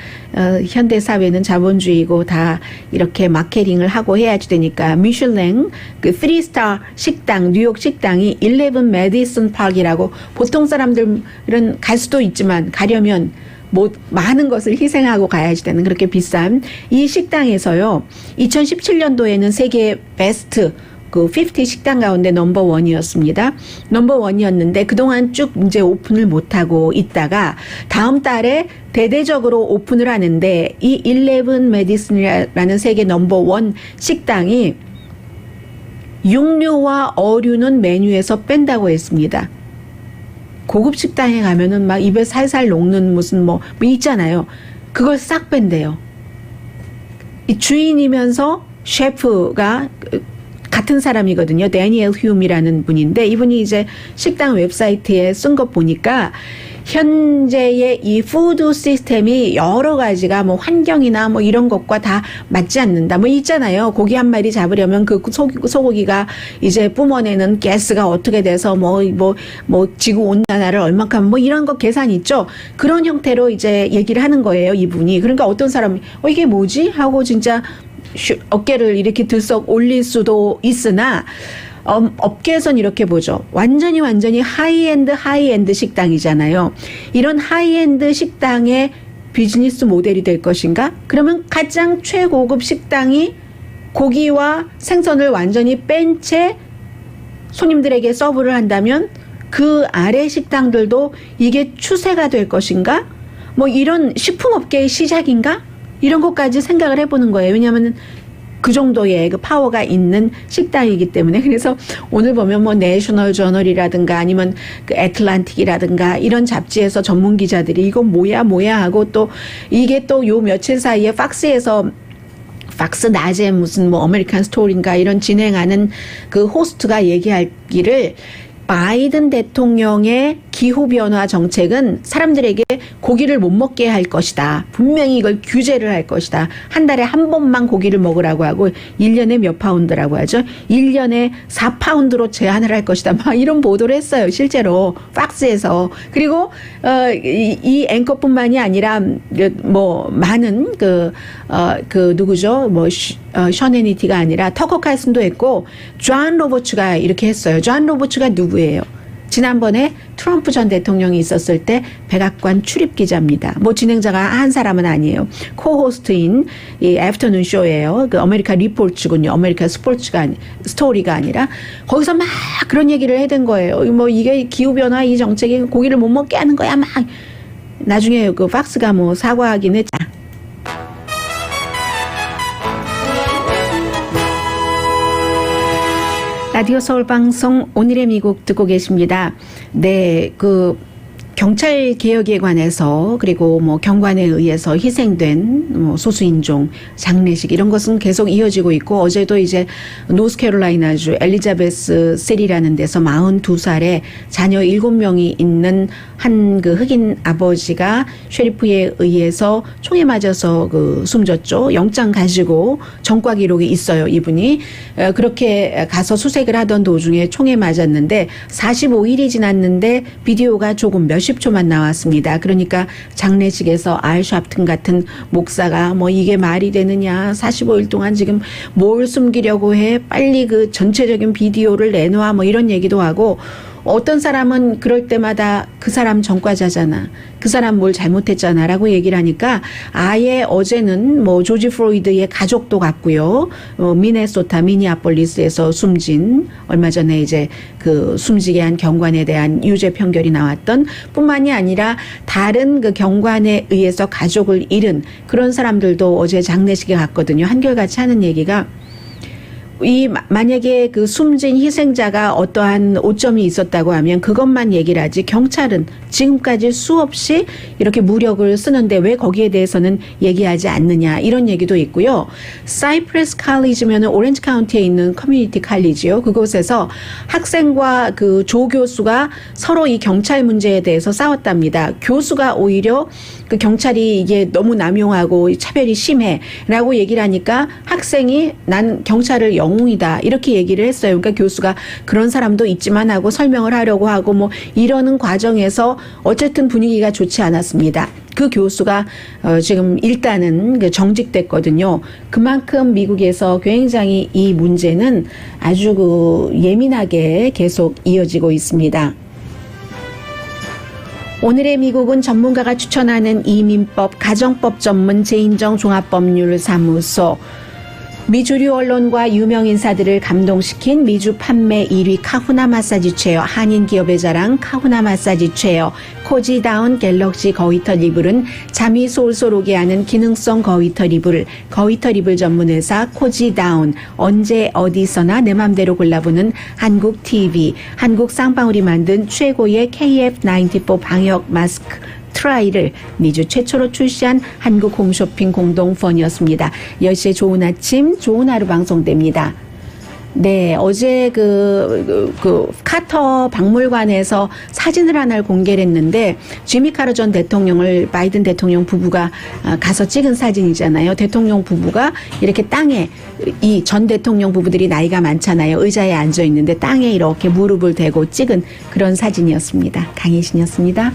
현대 사회는 자본주의고 다 이렇게 마케팅을 하고 해야지 되니까 미슐랭 그 3스타 식당 뉴욕 식당이 11 메디슨 파크이라고 보통 사람들은 갈 수도 있지만 가려면 뭐 많은 것을 희생하고 가야지 되는 그렇게 비싼 이 식당에서요. 2017년도에는 세계 베스트 그 50 식당 가운데 넘버 원이었습니다. 넘버 원이었는데 그동안 쭉 이제 오픈을 못하고 있다가 다음 달에 대대적으로 오픈을 하는데 이 11 메디슨이라는 세계 넘버 원 식당이 육류와 어류는 메뉴에서 뺀다고 했습니다. 고급 식당에 가면은 막 입에 살살 녹는 무슨 뭐 있잖아요. 그걸 싹 뺀대요. 이 주인이면서 셰프가 같은 사람이거든요. 데니엘 휴미라는 분인데 이분이 이제 식당 웹사이트에 쓴 것 보니까 현재의 이 푸드 시스템이 여러 가지가 뭐 환경이나 뭐 이런 것과 다 맞지 않는다. 뭐 있잖아요. 고기 한 마리 잡으려면 그 소고기가 이제 뿜어내는 가스가 어떻게 돼서 뭐 지구 온난화를 얼마큼 뭐 이런 거 계산 있죠. 그런 형태로 이제 얘기를 하는 거예요. 이분이. 그러니까 어떤 사람이 이게 뭐지? 하고 진짜 어깨를 이렇게 들썩 올릴 수도 있으나 업계에선 이렇게 보죠. 완전히 하이엔드 식당이잖아요. 이런 하이엔드 식당의 비즈니스 모델이 될 것인가? 그러면 가장 최고급 식당이 고기와 생선을 완전히 뺀 채 손님들에게 서브를 한다면 그 아래 식당들도 이게 추세가 될 것인가? 뭐 이런 식품업계의 시작인가? 이런 것까지 생각을 해보는 거예요. 왜냐하면 그 정도의 그 파워가 있는 식당이기 때문에. 그래서 오늘 보면 뭐 내셔널 저널이라든가 아니면 그 애틀란틱이라든가 이런 잡지에서 전문 기자들이 이거 뭐야 하고 또 이게 또 요 며칠 사이에 팍스에서 팍스 낮에 무슨 뭐 아메리칸 스토리인가 이런 진행하는 그 호스트가 얘기하기를 바이든 대통령의 기후변화 정책은 사람들에게 고기를 못 먹게 할 것이다. 분명히 이걸 규제를 할 것이다. 한 달에 한 번만 고기를 먹으라고 하고 1년에 몇 파운드라고 하죠. 1년에 4파운드로 제한을 할 것이다. 막 이런 보도를 했어요. 실제로 팍스에서. 그리고 이 앵커뿐만이 아니라 뭐 많은 그 누구죠? 뭐 셔네니티가 아니라 터커 칼슨도 했고 존 로버츠가 이렇게 했어요. 존 로버츠가 누구예요? 지난번에 트럼프 전 대통령이 있었을 때 백악관 출입 기자입니다. 뭐 진행자가 한 사람은 아니에요. 코호스트인 이 애프터눈 쇼예요. 그 아메리카 리포츠군요. 아메리카 스토리가 아니라 거기서 막 그런 얘기를 해댄 거예요. 뭐 이게 기후 변화 이 정책이 고기를 못 먹게 하는 거야. 막 나중에 그 팍스가 뭐 사과하긴 했죠. 라디오 서울 방송 오늘의 미국 듣고 계십니다. 네, 그 경찰 개혁에 관해서 그리고 뭐 경관에 의해서 희생된 뭐 소수인종 장례식 이런 것은 계속 이어지고 있고 어제도 이제 노스캐롤라이나주 엘리자베스 시리라는 데서 42살에 자녀 7명이 있는 한 그 흑인 아버지가 셰리프에 의해서 총에 맞아서 그 숨졌죠. 영장 가지고 전과 기록이 있어요. 이분이 그렇게 가서 수색을 하던 도중에 총에 맞았는데 45일이 지났는데 비디오가 조금 몇십 초만 나왔습니다. 그러니까 장례식에서 알 샤프튼 같은 목사가 뭐 이게 말이 되느냐 45일 동안 지금 뭘 숨기려고 해 빨리 그 전체적인 비디오를 내놔 뭐 이런 얘기도 하고 어떤 사람은 그럴 때마다 그 사람 전과자잖아. 그 사람 뭘 잘못했잖아. 라고 얘기를 하니까 아예 어제는 뭐 조지 플로이드의 가족도 갔고요. 미네소타 미니아폴리스에서 숨진 얼마 전에 이제 그 숨지게 한 경관에 대한 유죄 판결이 나왔던 뿐만이 아니라 다른 그 경관에 의해서 가족을 잃은 그런 사람들도 어제 장례식에 갔거든요. 한결같이 하는 얘기가 만약에 그 숨진 희생자가 어떠한 오점이 있었다고 하면 그것만 얘기를 하지 경찰은 지금까지 수없이 이렇게 무력을 쓰는데 왜 거기에 대해서는 얘기하지 않느냐 이런 얘기도 있고요. 사이프레스 칼리지면은 오렌지 카운티에 있는 커뮤니티 칼리지요. 그곳에서 학생과 그 조 교수가 서로 이 경찰 문제에 대해서 싸웠답니다. 교수가 오히려 그 경찰이 이게 너무 남용하고 차별이 심해라고 얘기를 하니까 학생이 난 경찰을 영웅이다 이렇게 얘기를 했어요. 그러니까 교수가 그런 사람도 있지만 하고 설명을 하려고 하고 뭐 이러는 과정에서 어쨌든 분위기가 좋지 않았습니다. 그 교수가 지금 일단은 정직됐거든요. 그만큼 미국에서 굉장히 이 문제는 아주 그 예민하게 계속 이어지고 있습니다. 오늘의 미국은 전문가가 추천하는 이민법, 가정법 전문 재인정 종합법률사무소, 미주류 언론과 유명 인사들을 감동시킨 미주 판매 1위 카후나 마사지 체어, 한인 기업의 자랑 카후나 마사지 체어, 코지다운 갤럭시 거위털 이불은 잠이 솔솔 오게 하는 기능성 거위털 이불, 거위털 이불 전문회사 코지다운, 언제 어디서나 내 맘대로 골라보는 한국 TV, 한국 쌍방울이 만든 최고의 KF94 방역 마스크 트라이를 미주 최초로 출시한 한국 홈쇼핑 공동펀이었습니다. 10시에 좋은 아침, 좋은 하루 방송됩니다. 네, 어제 그 카터 박물관에서 사진을 하나를 공개를 했는데 지미 카터 전 대통령을 바이든 대통령 부부가 가서 찍은 사진이잖아요. 대통령 부부가 이렇게 땅에 이 전 대통령 부부들이 나이가 많잖아요. 의자에 앉아 있는데 땅에 이렇게 무릎을 대고 찍은 그런 사진이었습니다. 강혜신이었습니다.